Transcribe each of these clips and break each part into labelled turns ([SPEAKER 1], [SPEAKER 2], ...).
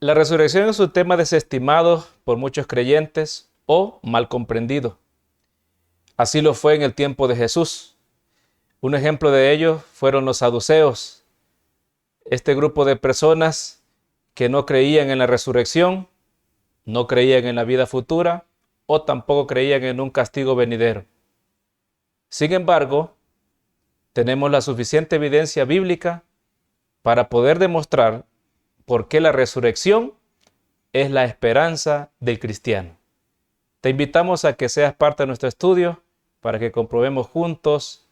[SPEAKER 1] La resurrección es un tema desestimado por muchos creyentes o mal comprendido. Así lo fue en el tiempo de Jesús. Un ejemplo de ello fueron los saduceos, este grupo de personas que no creían en la resurrección, no creían en la vida futura o tampoco creían en un castigo venidero. Sin embargo, tenemos la suficiente evidencia bíblica para poder demostrar por qué la resurrección es la esperanza del cristiano. Te invitamos a que seas parte de nuestro estudio para que comprobemos juntos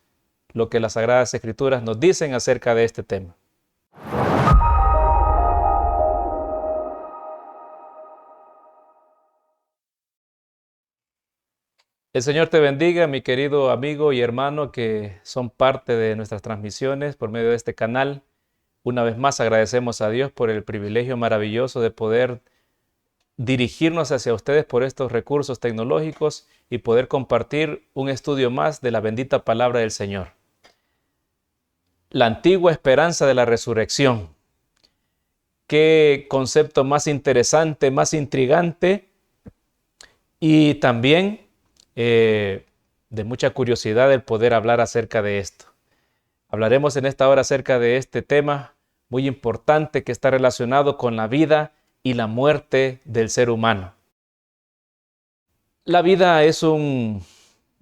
[SPEAKER 1] lo que las Sagradas Escrituras nos dicen acerca de este tema. El Señor te bendiga, mi querido amigo y hermano que son parte de nuestras transmisiones por medio de este canal. Una vez más agradecemos a Dios por el privilegio maravilloso de poder dirigirnos hacia ustedes por estos recursos tecnológicos y poder compartir un estudio más de la bendita palabra del Señor. La antigua esperanza de la resurrección. Qué concepto más interesante, más intrigante y también de mucha curiosidad el poder hablar acerca de esto. Hablaremos en esta hora acerca de este tema muy importante que está relacionado con la vida y la muerte del ser humano. La vida es un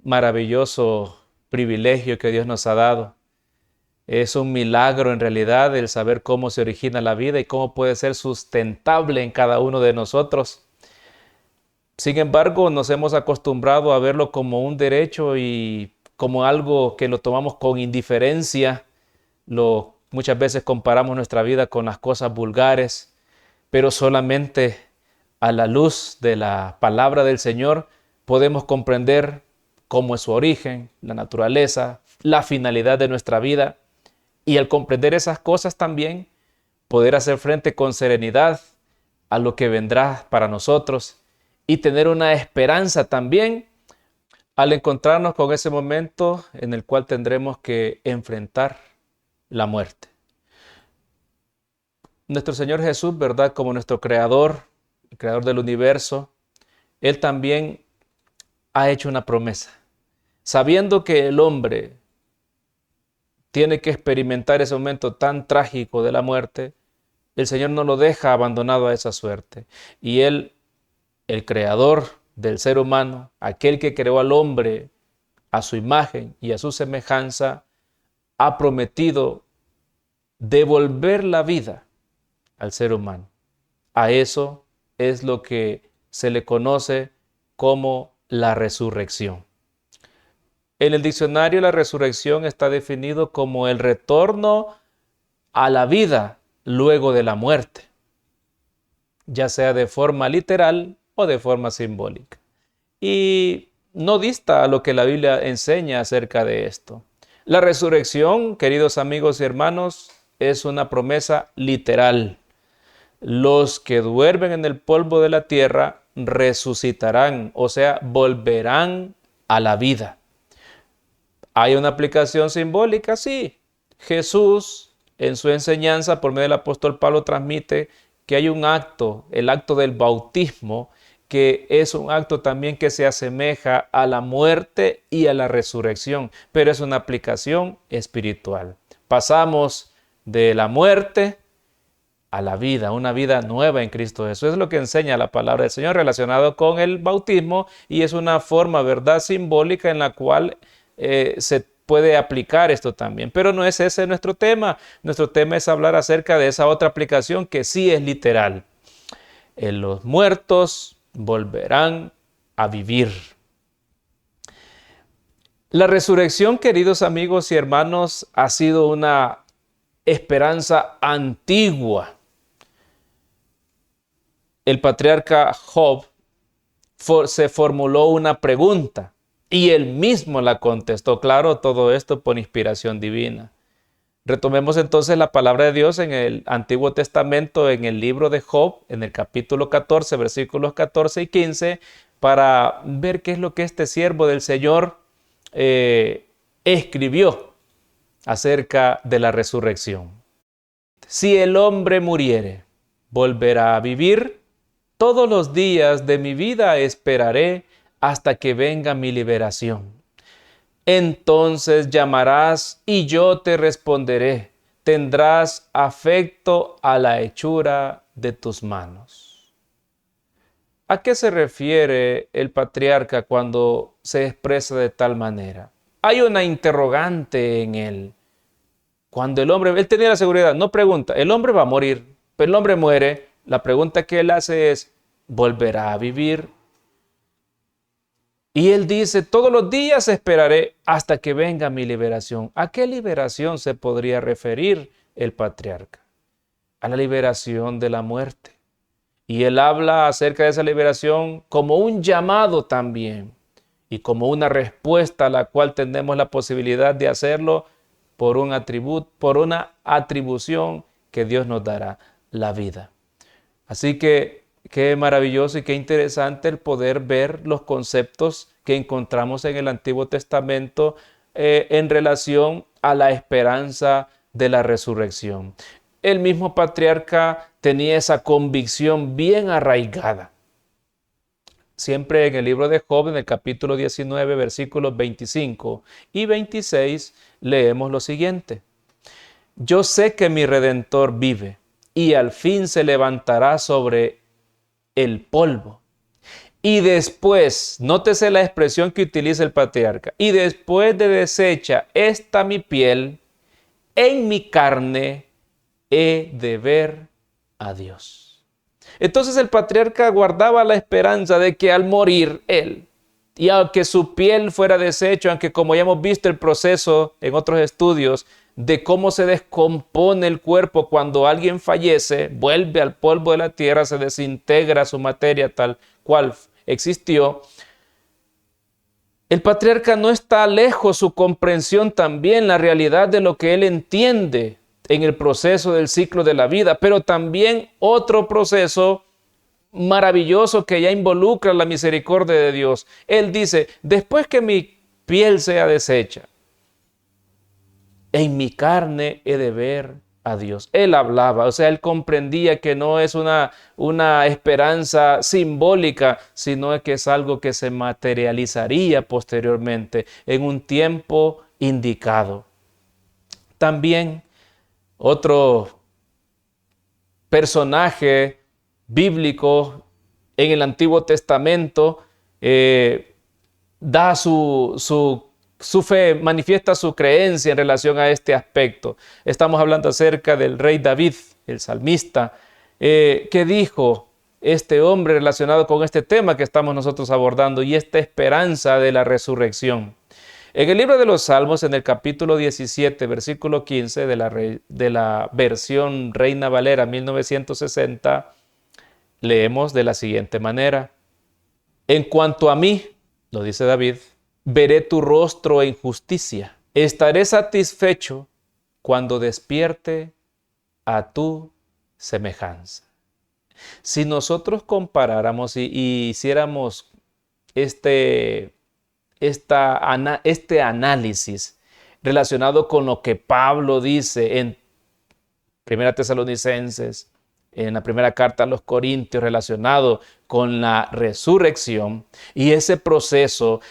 [SPEAKER 1] maravilloso privilegio que Dios nos ha dado. Es un milagro en realidad el saber cómo se origina la vida y cómo puede ser sustentable en cada uno de nosotros. Sin embargo, nos hemos acostumbrado a verlo como un derecho y como algo que lo tomamos con indiferencia. Muchas veces comparamos nuestra vida con las cosas vulgares, pero solamente a la luz de la palabra del Señor podemos comprender cómo es su origen, la naturaleza, la finalidad de nuestra vida. Y al comprender esas cosas también, poder hacer frente con serenidad a lo que vendrá para nosotros y tener una esperanza también al encontrarnos con ese momento en el cual tendremos que enfrentar la muerte. Nuestro Señor Jesús, ¿verdad? Como nuestro Creador, el Creador del universo, Él también ha hecho una promesa. Sabiendo que el hombre tiene que experimentar ese momento tan trágico de la muerte, el Señor no lo deja abandonado a esa suerte. Y Él, el creador del ser humano, aquel que creó al hombre a su imagen y a su semejanza, ha prometido devolver la vida al ser humano. A eso es lo que se le conoce como la resurrección. En el diccionario, la resurrección está definido como el retorno a la vida luego de la muerte, ya sea de forma literal o de forma simbólica. Y no dista a lo que la Biblia enseña acerca de esto. La resurrección, queridos amigos y hermanos, es una promesa literal. Los que duermen en el polvo de la tierra resucitarán, o sea, volverán a la vida. ¿Hay una aplicación simbólica? Sí. Jesús, en su enseñanza, por medio del apóstol Pablo, transmite que hay un acto, el acto del bautismo, que es un acto también que se asemeja a la muerte y a la resurrección, pero es una aplicación espiritual. Pasamos de la muerte a la vida, una vida nueva en Cristo Jesús. Es lo que enseña la palabra del Señor relacionado con el bautismo y es una forma, ¿verdad?, simbólica en la cual se puede aplicar esto también. Pero no es ese nuestro tema. Nuestro tema es hablar acerca de esa otra aplicación que sí es literal. Los muertos volverán a vivir. La resurrección, queridos amigos y hermanos, ha sido una esperanza antigua. El patriarca Job se formuló una pregunta y él mismo la contestó. Claro, todo esto por inspiración divina. Retomemos entonces la palabra de Dios en el Antiguo Testamento, en el libro de Job, en el capítulo 14, versículos 14 y 15, para ver qué es lo que este siervo del Señor escribió acerca de la resurrección. Si el hombre muriere, volverá a vivir. Todos los días de mi vida esperaré hasta que venga mi liberación. Entonces llamarás y yo te responderé. Tendrás afecto a la hechura de tus manos. ¿A qué se refiere el patriarca cuando se expresa de tal manera? Hay una interrogante en él. Cuando él tenía la seguridad, no pregunta, el hombre va a morir, pero el hombre muere. La pregunta que él hace es, ¿volverá a vivir? Y él dice, todos los días esperaré hasta que venga mi liberación. ¿A qué liberación se podría referir el patriarca? A la liberación de la muerte. Y él habla acerca de esa liberación como un llamado también y como una respuesta a la cual tenemos la posibilidad de hacerlo por un atributo, por una atribución que Dios nos dará, la vida. Así que qué maravilloso y qué interesante el poder ver los conceptos que encontramos en el Antiguo Testamento en relación a la esperanza de la resurrección. El mismo patriarca tenía esa convicción bien arraigada. Siempre en el libro de Job, en el capítulo 19, versículos 25 y 26, leemos lo siguiente. Yo sé que mi Redentor vive y al fin se levantará sobre el polvo. Y después, nótese la expresión que utiliza el patriarca, y después de deshecha esta mi piel, en mi carne he de ver a Dios. Entonces el patriarca guardaba la esperanza de que al morir él, y aunque su piel fuera deshecho, aunque como ya hemos visto el proceso en otros estudios de cómo se descompone el cuerpo cuando alguien fallece, vuelve al polvo de la tierra, se desintegra su materia tal cual existió. El patriarca no está lejos su comprensión también, la realidad de lo que él entiende en el proceso del ciclo de la vida, pero también otro proceso maravilloso que ya involucra la misericordia de Dios. Él dice, después que mi piel sea deshecha, en mi carne he de ver a Dios. Él hablaba, o sea, él comprendía que no es una esperanza simbólica, sino que es algo que se materializaría posteriormente en un tiempo indicado. También otro personaje bíblico en el Antiguo Testamento da su fe, manifiesta su creencia en relación a este aspecto. Estamos hablando acerca del rey David, el salmista, que dijo este hombre relacionado con este tema que estamos nosotros abordando y esta esperanza de la resurrección. En el libro de los Salmos, en el capítulo 17, versículo 15 de la versión Reina Valera 1960, leemos de la siguiente manera. En cuanto a mí, lo dice David, veré tu rostro en justicia. Estaré satisfecho cuando despierte a tu semejanza. Si nosotros comparáramos y hiciéramos este análisis relacionado con lo que Pablo dice en 1 Tesalonicenses, en la primera carta a los Corintios, relacionado con la resurrección y ese proceso,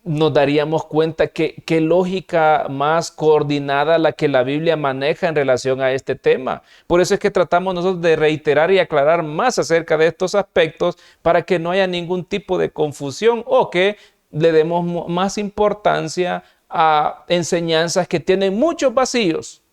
[SPEAKER 1] nos daríamos cuenta qué lógica más coordinada la que la Biblia maneja en relación a este tema. Por eso es que tratamos nosotros de reiterar y aclarar más acerca de estos aspectos para que no haya ningún tipo de confusión o que le demos más importancia a enseñanzas que tienen muchos vacíos.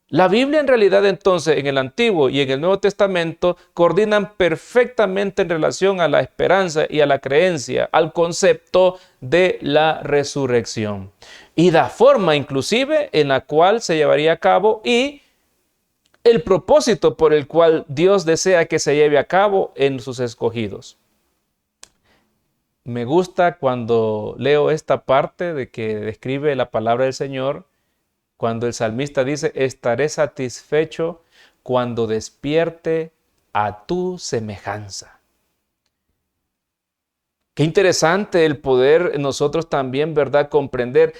[SPEAKER 1] La Biblia en realidad entonces en el Antiguo y en el Nuevo Testamento coordinan perfectamente en relación a la esperanza y a la creencia, al concepto de la resurrección y la forma inclusive en la cual se llevaría a cabo y el propósito por el cual Dios desea que se lleve a cabo en sus escogidos. Me gusta cuando leo esta parte de que describe la palabra del Señor, cuando el salmista dice, estaré satisfecho cuando despierte a tu semejanza. Qué interesante el poder nosotros también, ¿verdad?, comprender.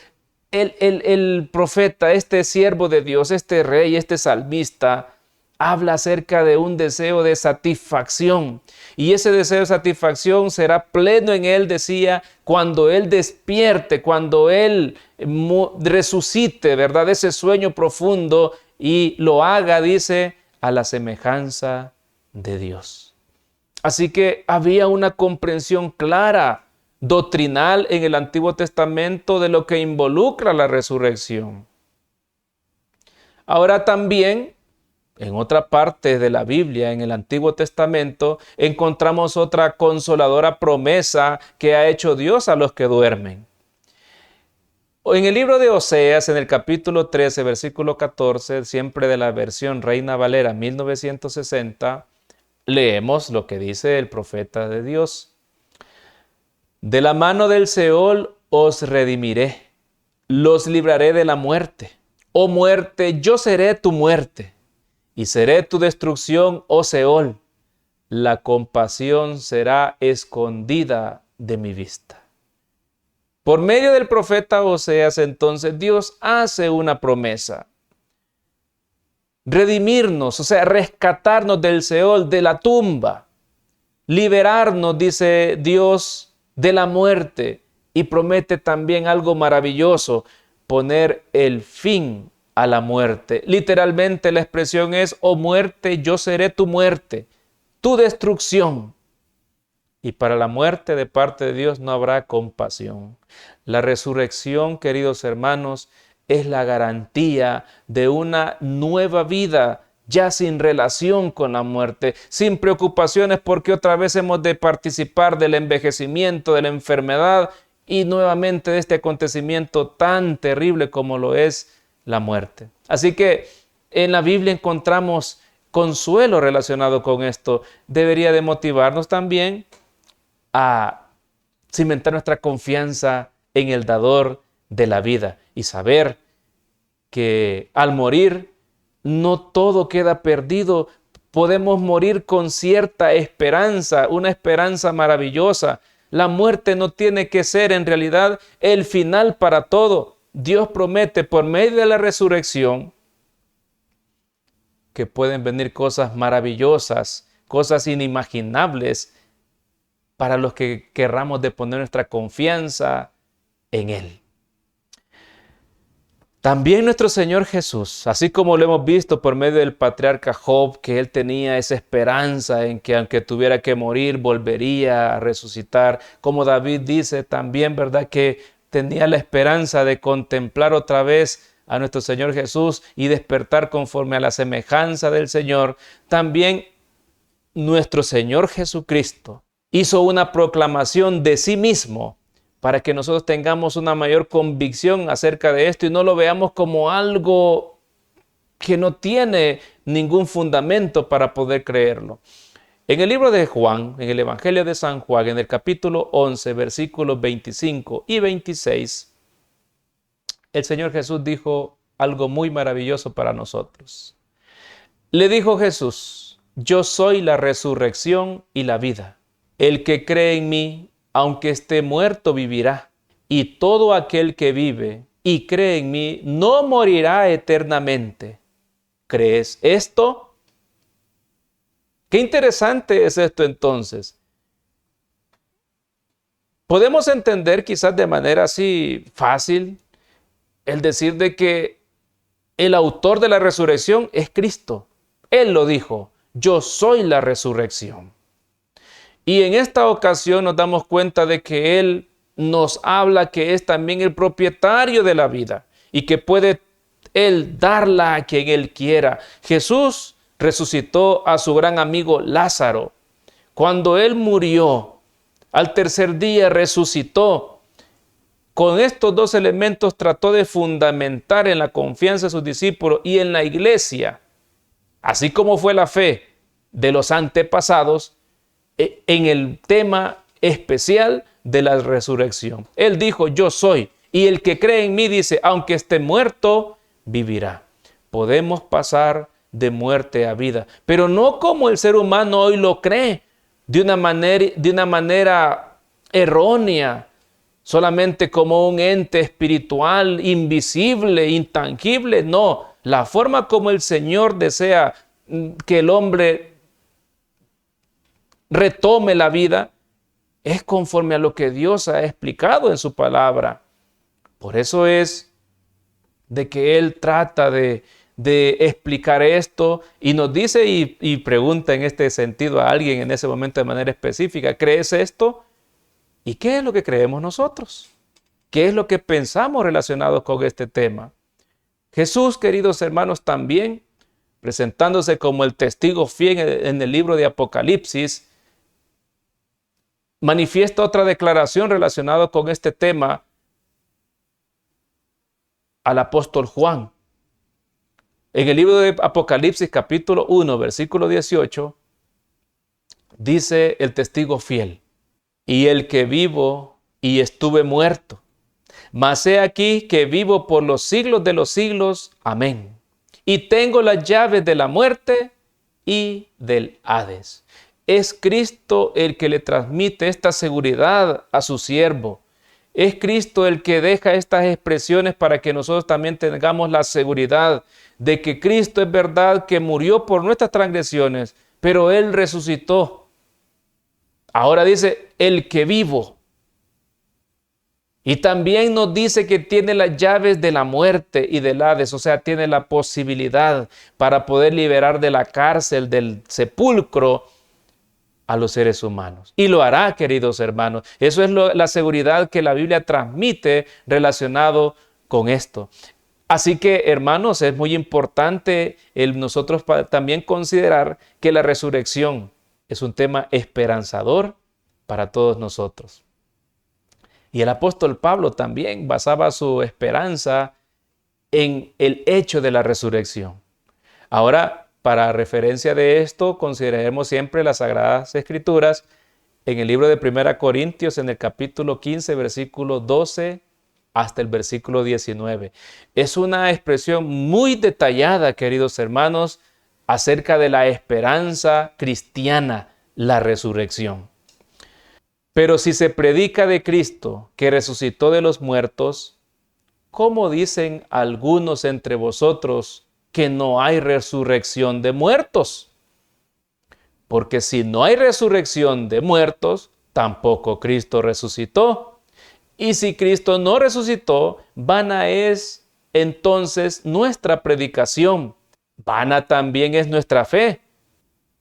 [SPEAKER 1] El profeta, este siervo de Dios, este rey, este salmista, habla acerca de un deseo de satisfacción. Y ese deseo de satisfacción será pleno en él, decía, cuando él despierte, cuando él resucite, ¿verdad? Ese sueño profundo y lo haga, dice, a la semejanza de Dios. Así que había una comprensión clara, doctrinal en el Antiguo Testamento de lo que involucra la resurrección. Ahora también, en otra parte de la Biblia, en el Antiguo Testamento, encontramos otra consoladora promesa que ha hecho Dios a los que duermen. En el libro de Oseas, en el capítulo 13, versículo 14, siempre de la versión Reina Valera 1960, leemos lo que dice el profeta de Dios. De la mano del Seol os redimiré, los libraré de la muerte. Oh muerte, yo seré tu muerte, y seré tu destrucción, oh Seol. La compasión será escondida de mi vista. Por medio del profeta Oseas, entonces, Dios hace una promesa. Redimirnos, o sea, rescatarnos del Seol, de la tumba. Liberarnos, dice Dios, de la muerte. Y promete también algo maravilloso, poner el fin a la muerte. Literalmente la expresión es, oh muerte, yo seré tu muerte, tu destrucción. Y para la muerte de parte de Dios no habrá compasión. La resurrección, queridos hermanos, es la garantía de una nueva vida, ya sin relación con la muerte, sin preocupaciones porque otra vez hemos de participar del envejecimiento, de la enfermedad y nuevamente de este acontecimiento tan terrible como lo es la muerte. Así que en la Biblia encontramos consuelo relacionado con esto. Debería de motivarnos también a cimentar nuestra confianza en el dador de la vida y saber que al morir no todo queda perdido. Podemos morir con cierta esperanza, una esperanza maravillosa. La muerte no tiene que ser en realidad el final para todo. Dios promete por medio de la resurrección que pueden venir cosas maravillosas, cosas inimaginables para los que querramos de poner nuestra confianza en Él. También nuestro Señor Jesús, así como lo hemos visto por medio del patriarca Job, que él tenía esa esperanza en que aunque tuviera que morir, volvería a resucitar. Como David dice también, ¿verdad? Que tenía la esperanza de contemplar otra vez a nuestro Señor Jesús y despertar conforme a la semejanza del Señor. También nuestro Señor Jesucristo hizo una proclamación de sí mismo para que nosotros tengamos una mayor convicción acerca de esto y no lo veamos como algo que no tiene ningún fundamento para poder creerlo. En el libro de Juan, en el Evangelio de San Juan, en el capítulo 11, versículos 25 y 26, el Señor Jesús dijo algo muy maravilloso para nosotros. Le dijo Jesús, yo soy la resurrección y la vida. El que cree en mí, aunque esté muerto, vivirá. Y todo aquel que vive y cree en mí, no morirá eternamente. ¿Crees esto? Qué interesante es esto entonces. Podemos entender quizás de manera así fácil el decir de que el autor de la resurrección es Cristo. Él lo dijo, yo soy la resurrección. Y en esta ocasión nos damos cuenta de que Él nos habla que es también el propietario de la vida y que puede Él darla a quien Él quiera. Jesús resucitó a su gran amigo Lázaro. Cuando Él murió, al tercer día resucitó. Con estos dos elementos trató de fundamentar en la confianza de sus discípulos y en la iglesia, así como fue la fe de los antepasados, en el tema especial de la resurrección. Él dijo, yo soy, y el que cree en mí, dice, aunque esté muerto, vivirá. Podemos pasar de muerte a vida, pero no como el ser humano hoy lo cree, de una manera errónea, solamente como un ente espiritual, invisible, intangible. No, la forma como el Señor desea que el hombre retome la vida, es conforme a lo que Dios ha explicado en su palabra. Por eso es de que Él trata de explicar esto y nos dice y pregunta en este sentido a alguien en ese momento de manera específica, ¿crees esto? ¿Y qué es lo que creemos nosotros? ¿Qué es lo que pensamos relacionado con este tema? Jesús, queridos hermanos, también presentándose como el testigo fiel en el libro de Apocalipsis, manifiesta otra declaración relacionada con este tema al apóstol Juan. En el libro de Apocalipsis capítulo 1, versículo 18, dice el testigo fiel, y el que vivo y estuve muerto, mas he aquí que vivo por los siglos de los siglos. Amén. Y tengo las llaves de la muerte y del Hades. Es Cristo el que le transmite esta seguridad a su siervo. Es Cristo el que deja estas expresiones para que nosotros también tengamos la seguridad de que Cristo es verdad que murió por nuestras transgresiones, pero Él resucitó. Ahora dice, el que vivo. Y también nos dice que tiene las llaves de la muerte y del Hades, o sea, tiene la posibilidad para poder liberar de la cárcel, del sepulcro, a los seres humanos. Y lo hará, queridos hermanos. Eso es la seguridad que la Biblia transmite relacionado con esto. Así que, hermanos, es muy importante nosotros también considerar que la resurrección es un tema esperanzador para todos nosotros. Y el apóstol Pablo también basaba su esperanza en el hecho de la resurrección. Ahora, para referencia de esto, consideremos siempre las Sagradas Escrituras en el libro de 1 Corintios, en el capítulo 15, versículo 12 hasta el versículo 19. Es una expresión muy detallada, queridos hermanos, acerca de la esperanza cristiana, la resurrección. Pero si se predica de Cristo que resucitó de los muertos, ¿cómo dicen algunos entre vosotros que no hay resurrección de muertos? Porque si no hay resurrección de muertos, tampoco Cristo resucitó. Y si Cristo no resucitó, vana es entonces nuestra predicación, vana también es nuestra fe.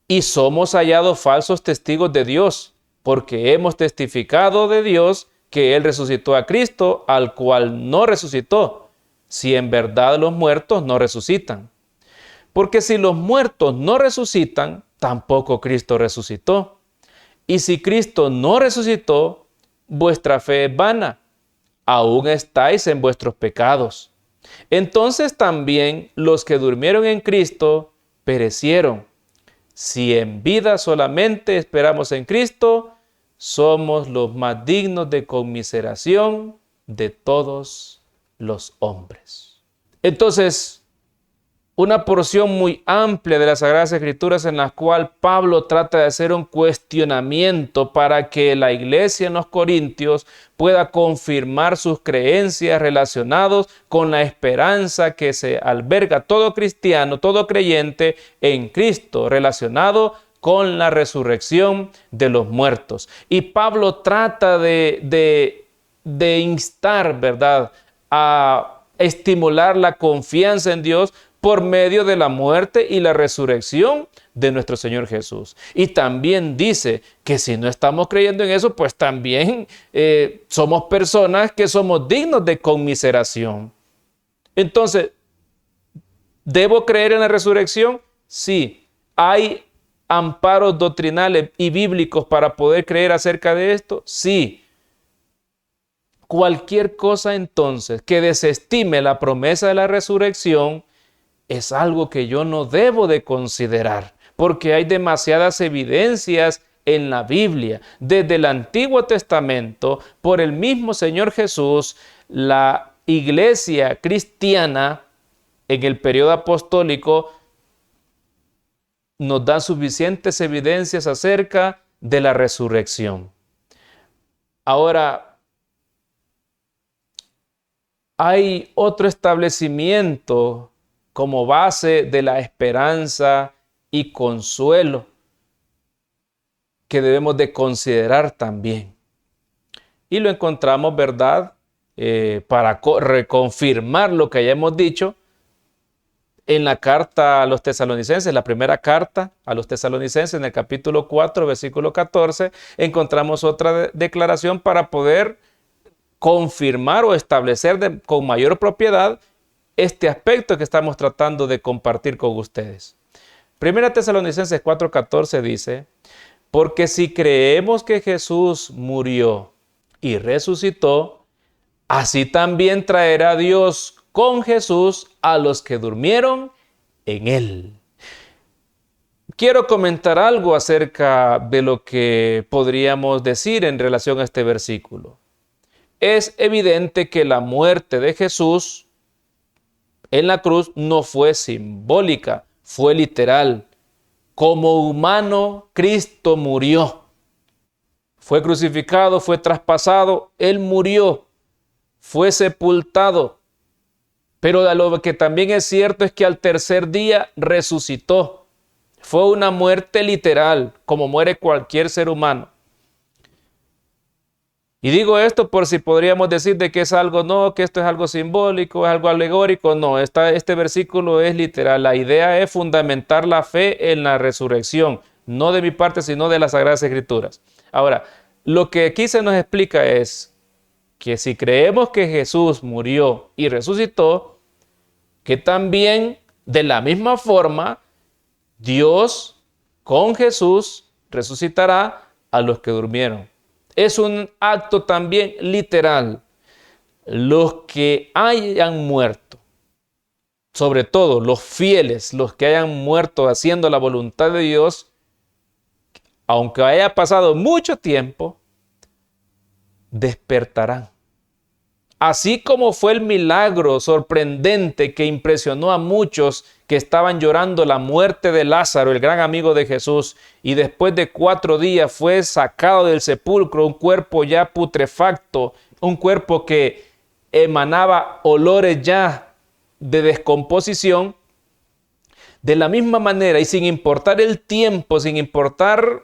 [SPEAKER 1] Y somos hallados falsos testigos de Dios, porque hemos testificado de Dios que Él resucitó a Cristo, al cual no resucitó, si en verdad los muertos no resucitan. Porque si los muertos no resucitan, tampoco Cristo resucitó. Y si Cristo no resucitó, vuestra fe es vana, aún estáis en vuestros pecados. Entonces también los que durmieron en Cristo perecieron. Si en vida solamente esperamos en Cristo, somos los más dignos de conmiseración de todos los hombres. Entonces, una porción muy amplia de las Sagradas Escrituras en la cual Pablo trata de hacer un cuestionamiento para que la iglesia en los Corintios pueda confirmar sus creencias relacionadas con la esperanza que se alberga todo cristiano, todo creyente en Cristo, relacionado con la resurrección de los muertos. Y Pablo trata de instar, ¿verdad?, a estimular la confianza en Dios por medio de la muerte y la resurrección de nuestro Señor Jesús. Y también dice que si no estamos creyendo en eso, pues también somos personas que somos dignos de conmiseración. Entonces, ¿debo creer en la resurrección? Sí. ¿Hay amparos doctrinales y bíblicos para poder creer acerca de esto? Sí. Cualquier cosa entonces que desestime la promesa de la resurrección es algo que yo no debo de considerar, porque hay demasiadas evidencias en la Biblia. Desde el Antiguo Testamento, por el mismo Señor Jesús, la iglesia cristiana en el periodo apostólico nos da suficientes evidencias acerca de la resurrección. Ahora, hay otro establecimiento como base de la esperanza y consuelo que debemos de considerar también. Y lo encontramos, ¿verdad? Para reconfirmar lo que ya hemos dicho en la carta a los tesalonicenses, la primera carta a los tesalonicenses, en el capítulo 4, versículo 14, encontramos otra declaración para poder confirmar o establecer con mayor propiedad este aspecto que estamos tratando de compartir con ustedes. Primera Tesalonicenses 4:14 dice: porque si creemos que Jesús murió y resucitó, así también traerá Dios con Jesús a los que durmieron en él. Quiero comentar algo acerca de lo que podríamos decir en relación a este versículo. Es evidente que la muerte de Jesús en la cruz no fue simbólica, fue literal. Como humano, Cristo murió. Fue crucificado, fue traspasado, Él murió, fue sepultado. Pero lo que también es cierto es que al tercer día resucitó. Fue una muerte literal, como muere cualquier ser humano. Y digo esto por si podríamos decir de que es algo, no, que esto es algo simbólico, es algo alegórico. No, este versículo es literal. La idea es fundamentar la fe en la resurrección, no de mi parte, sino de las Sagradas Escrituras. Ahora, lo que aquí se nos explica es que si creemos que Jesús murió y resucitó, que también de la misma forma Dios con Jesús resucitará a los que durmieron. Es un acto también literal. Los que hayan muerto, sobre todo los fieles, los que hayan muerto haciendo la voluntad de Dios, aunque haya pasado mucho tiempo, despertarán. Así como fue el milagro sorprendente que impresionó a muchos que estaban llorando la muerte de Lázaro, el gran amigo de Jesús, y después de 4 días fue sacado del sepulcro un cuerpo ya putrefacto, un cuerpo que emanaba olores ya de descomposición. De la misma manera y sin importar el tiempo, sin importar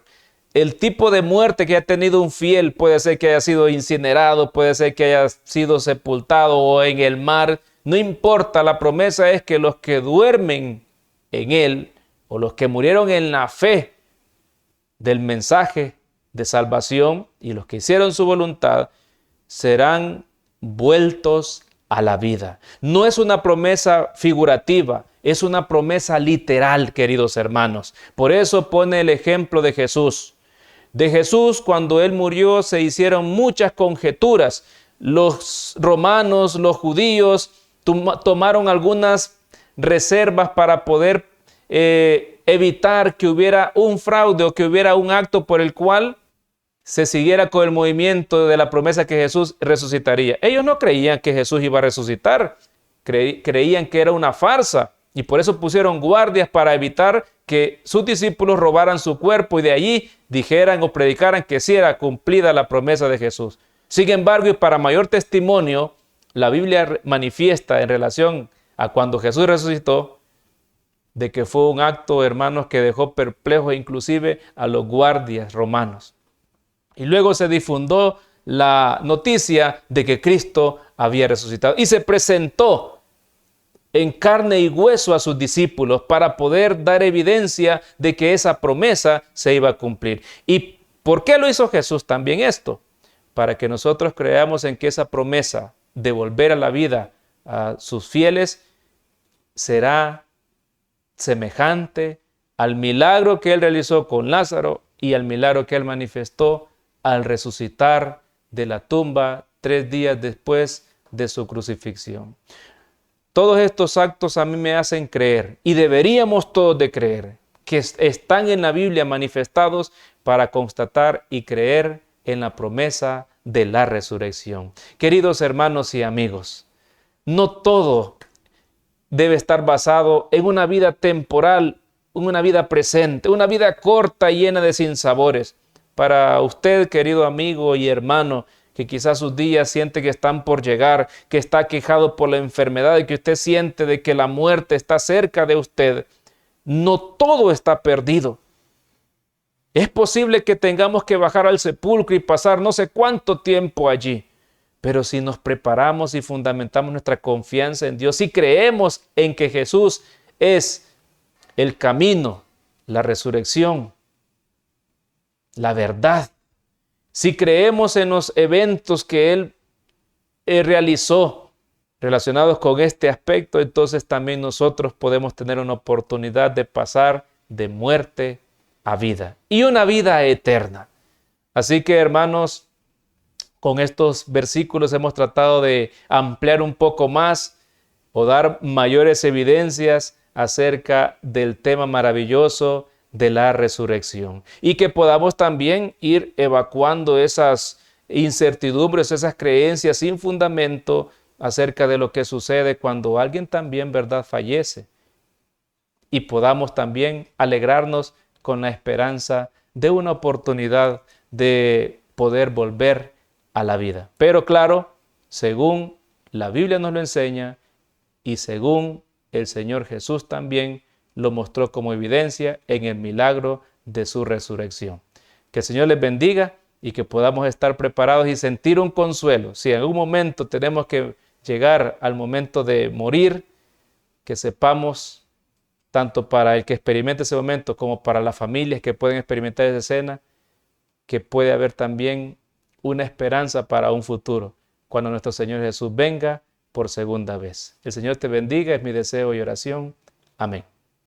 [SPEAKER 1] el tipo de muerte que ha tenido un fiel, puede ser que haya sido incinerado, puede ser que haya sido sepultado o en el mar, no importa, la promesa es que los que duermen en él o los que murieron en la fe del mensaje de salvación y los que hicieron su voluntad serán vueltos a la vida. No es una promesa figurativa, es una promesa literal, queridos hermanos. Por eso pone el ejemplo de Jesús. De Jesús, cuando Él murió, se hicieron muchas conjeturas. Los romanos, los judíos, tomaron algunas reservas para poder evitar que hubiera un fraude o que hubiera un acto por el cual se siguiera con el movimiento de la promesa que Jesús resucitaría. Ellos no creían que Jesús iba a resucitar, creían que era una farsa. Y por eso pusieron guardias para evitar que sus discípulos robaran su cuerpo y de allí dijeran o predicaran que sí era cumplida la promesa de Jesús. Sin embargo, y para mayor testimonio, la Biblia manifiesta en relación a cuando Jesús resucitó, de que fue un acto, hermanos, que dejó perplejos inclusive a los guardias romanos. Y luego se difundió la noticia de que Cristo había resucitado y se presentó en carne y hueso a sus discípulos para poder dar evidencia de que esa promesa se iba a cumplir. ¿Y por qué lo hizo Jesús también esto? Para que nosotros creamos en que esa promesa de volver a la vida a sus fieles será semejante al milagro que Él realizó con Lázaro y al milagro que Él manifestó al resucitar de la tumba 3 días después de su crucifixión. Todos estos actos a mí me hacen creer, y deberíamos todos de creer, que están en la Biblia manifestados para constatar y creer en la promesa de la resurrección. Queridos hermanos y amigos, no todo debe estar basado en una vida temporal, en una vida presente, una vida corta y llena de sinsabores. Para usted, querido amigo y hermano, que quizás sus días siente que están por llegar, que está aquejado por la enfermedad y que usted siente de que la muerte está cerca de usted, No todo está perdido. Es posible que tengamos que bajar al sepulcro y pasar no sé cuánto tiempo allí. Pero si nos preparamos y fundamentamos nuestra confianza en Dios, si creemos en que Jesús es el camino, la resurrección, la verdad, si creemos en los eventos que Él realizó relacionados con este aspecto, entonces también nosotros podemos tener una oportunidad de pasar de muerte a vida y una vida eterna. Así que, hermanos, con estos versículos hemos tratado de ampliar un poco más o dar mayores evidencias acerca del tema maravilloso de la resurrección. Y que podamos también ir evacuando esas incertidumbres, esas creencias sin fundamento acerca de lo que sucede cuando alguien también, ¿verdad?, fallece. Y podamos también alegrarnos con la esperanza de una oportunidad de poder volver a la vida. Pero claro, según la Biblia nos lo enseña y según el Señor Jesús también lo mostró como evidencia en el milagro de su resurrección. Que el Señor les bendiga y que podamos estar preparados y sentir un consuelo. Si en algún momento tenemos que llegar al momento de morir, que sepamos, tanto para el que experimente ese momento como para las familias que pueden experimentar esa escena, que puede haber también una esperanza para un futuro, cuando nuestro Señor Jesús venga por segunda vez. El Señor te bendiga, es mi deseo y oración. Amén.